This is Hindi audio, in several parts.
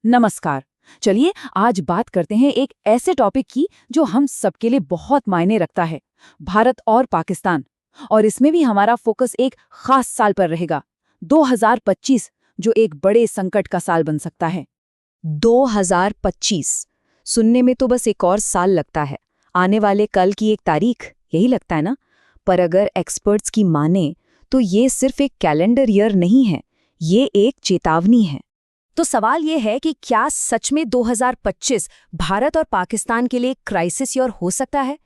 नमस्कार। चलिए आज बात करते हैं एक ऐसे टॉपिक की जो हम सबके लिए बहुत मायने रखता है, भारत और पाकिस्तान। और इसमें भी हमारा फोकस एक खास साल पर रहेगा, 2025, जो एक बड़े संकट का साल बन सकता है। 2025 सुनने में तो बस एक और साल लगता है, आने वाले कल की एक तारीख, यही लगता है ना। पर अगर एक्सपर्ट्स की माने तो ये सिर्फ एक कैलेंडर ईयर नहीं है, ये एक चेतावनी है। तो सवाल ये है कि क्या सच में 2025 भारत और पाकिस्तान के लिए क्राइसिस ईयर हो सकता है?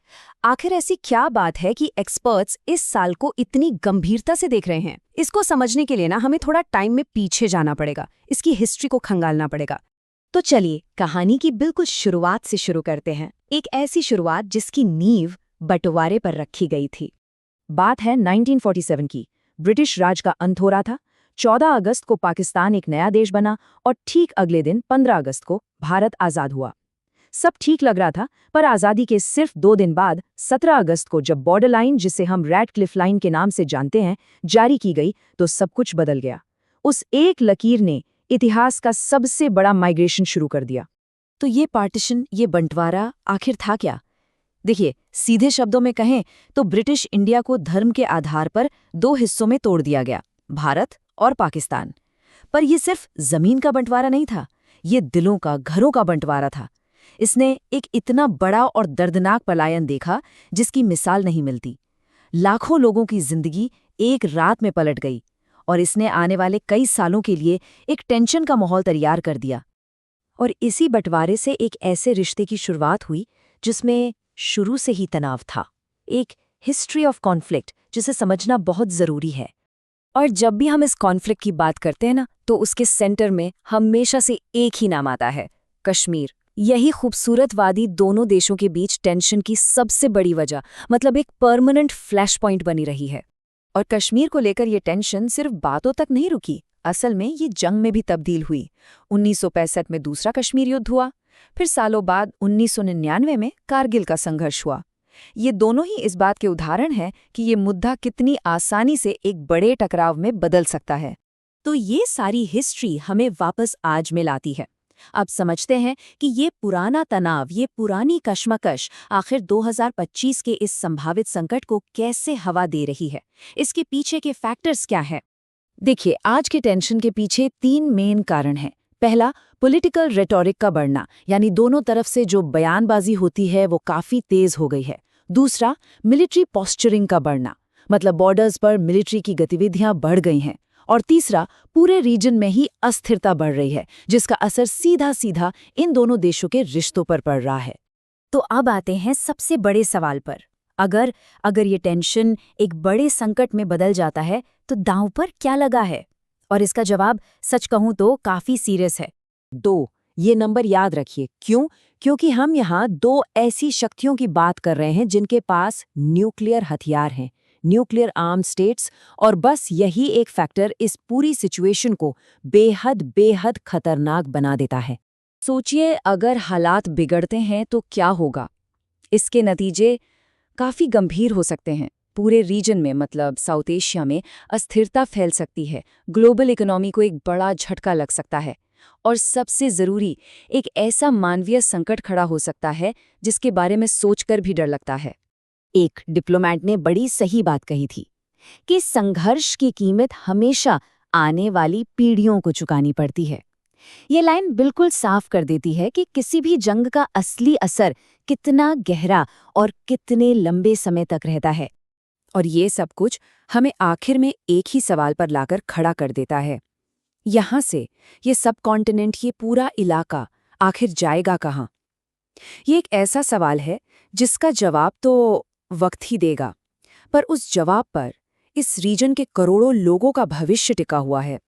आखिर ऐसी क्या बात है कि एक्सपर्ट्स इस साल को इतनी गंभीरता से देख रहे हैं? इसको समझने के लिए ना हमें थोड़ा टाइम में पीछे जाना पड़ेगा, इसकी हिस्ट्री को खंगालना पड़ेगा। तो चलिए कहानी की बिल्कुल शुरुआत से शुरू करते हैं, एक ऐसी शुरुआत जिसकी नींव बंटवारे पर रखी गई थी। बात है 1947 की। ब्रिटिश राज का अंत हो रहा था। 14 अगस्त को पाकिस्तान एक नया देश बना और ठीक अगले दिन 15 अगस्त को भारत आज़ाद हुआ। सब ठीक लग रहा था, पर आज़ादी के सिर्फ 2 दिन बाद 17 अगस्त को जब बॉर्डर लाइन, जिसे हम रैडक्लिफ लाइन के नाम से जानते हैं, जारी की गई तो सब कुछ बदल गया। उस एक लकीर ने इतिहास का सबसे बड़ा माइग्रेशन शुरू कर दिया। तो ये पार्टीशन, ये बंटवारा आखिर था क्या? देखिए, सीधे शब्दों में कहें तो ब्रिटिश इंडिया को धर्म के आधार पर 2 हिस्सों में तोड़ दिया गया, भारत और पाकिस्तान। पर यह सिर्फ जमीन का बंटवारा नहीं था, ये दिलों का, घरों का बंटवारा था। इसने एक इतना बड़ा और दर्दनाक पलायन देखा जिसकी मिसाल नहीं मिलती। लाखों लोगों की जिंदगी एक रात में पलट गई और इसने आने वाले कई सालों के लिए एक टेंशन का माहौल तैयार कर दिया। और इसी बंटवारे से एक ऐसे रिश्ते की शुरुआत हुई जिसमें शुरू से ही तनाव था, एक हिस्ट्री ऑफ कॉन्फ्लिक्ट जिसे समझना बहुत जरूरी है। और जब भी हम इस कॉन्फ्लिक्ट की बात करते हैं ना, तो उसके सेंटर में हमेशा से एक ही नाम आता है, कश्मीर। यही खूबसूरत वादी दोनों देशों के बीच टेंशन की सबसे बड़ी वजह, मतलब एक परमानेंट फ्लैश पॉइंट बनी रही है। और कश्मीर को लेकर ये टेंशन सिर्फ बातों तक नहीं रुकी, असल में ये जंग में भी तब्दील हुई। 1965 में दूसरा कश्मीर युद्ध हुआ, फिर सालों बाद 1999 में कारगिल का संघर्ष हुआ। ये दोनों ही इस बात के उदाहरण हैं कि ये मुद्दा कितनी आसानी से एक बड़े टकराव में बदल सकता है। तो ये सारी हिस्ट्री हमें वापस आज में लाती है। अब समझते हैं कि ये पुराना तनाव, ये पुरानी कश्मकश आखिर 2025 के इस संभावित संकट को कैसे हवा दे रही है। इसके पीछे के फैक्टर्स क्या हैं? देखिए, आज के टेंशन के पीछे 3 मेन कारण हैं। पहला, पॉलिटिकल रेटोरिक का बढ़ना, यानी दोनों तरफ से जो बयानबाजी होती है वो काफी तेज हो गई है। दूसरा, मिलिट्री पोस्चरिंग का बढ़ना, मतलब बॉर्डर्स पर मिलिट्री की गतिविधियां बढ़ गई हैं। और तीसरा, पूरे रीजन में ही अस्थिरता बढ़ रही है, जिसका असर सीधा सीधा इन दोनों देशों के रिश्तों पर पड़ रहा है। तो अब आते हैं सबसे बड़े सवाल पर। अगर अगर ये टेंशन एक बड़े संकट में बदल जाता है तो दांव पर क्या लगा है? और इसका जवाब सच कहूं तो काफी सीरियस है। 2, ये नंबर याद रखिए। क्यों? क्योंकि हम यहाँ 2 ऐसी शक्तियों की बात कर रहे हैं जिनके पास न्यूक्लियर हथियार हैं, न्यूक्लियर आर्म स्टेट्स। और बस यही एक फैक्टर इस पूरी सिचुएशन को बेहद बेहद खतरनाक बना देता है। सोचिए, अगर हालात बिगड़ते हैं तो क्या होगा? इसके नतीजे काफी गंभीर हो सकते हैं। पूरे रीजन में, मतलब साउथ एशिया में अस्थिरता फैल सकती है, ग्लोबल इकोनॉमी को एक बड़ा झटका लग सकता है। और सबसे जरूरी, एक ऐसा मानवीय संकट खड़ा हो सकता है जिसके बारे में सोचकर भी डर लगता है। एक डिप्लोमैट ने बड़ी सही बात कही थी कि संघर्ष की कीमत हमेशा आने वाली पीढ़ियों को चुकानी पड़ती है। ये लाइन बिल्कुल साफ कर देती है कि किसी भी जंग का असली असर कितना गहरा और कितने लंबे समय तक रहता है। और ये सब कुछ हमें आखिर में एक ही सवाल पर लाकर खड़ा कर देता है। यहाँ से ये सब कॉन्टिनेंट, ये पूरा इलाका आखिर जाएगा कहाँ? ये एक ऐसा सवाल है जिसका जवाब तो वक्त ही देगा, पर उस जवाब पर इस रीजन के करोड़ों लोगों का भविष्य टिका हुआ है।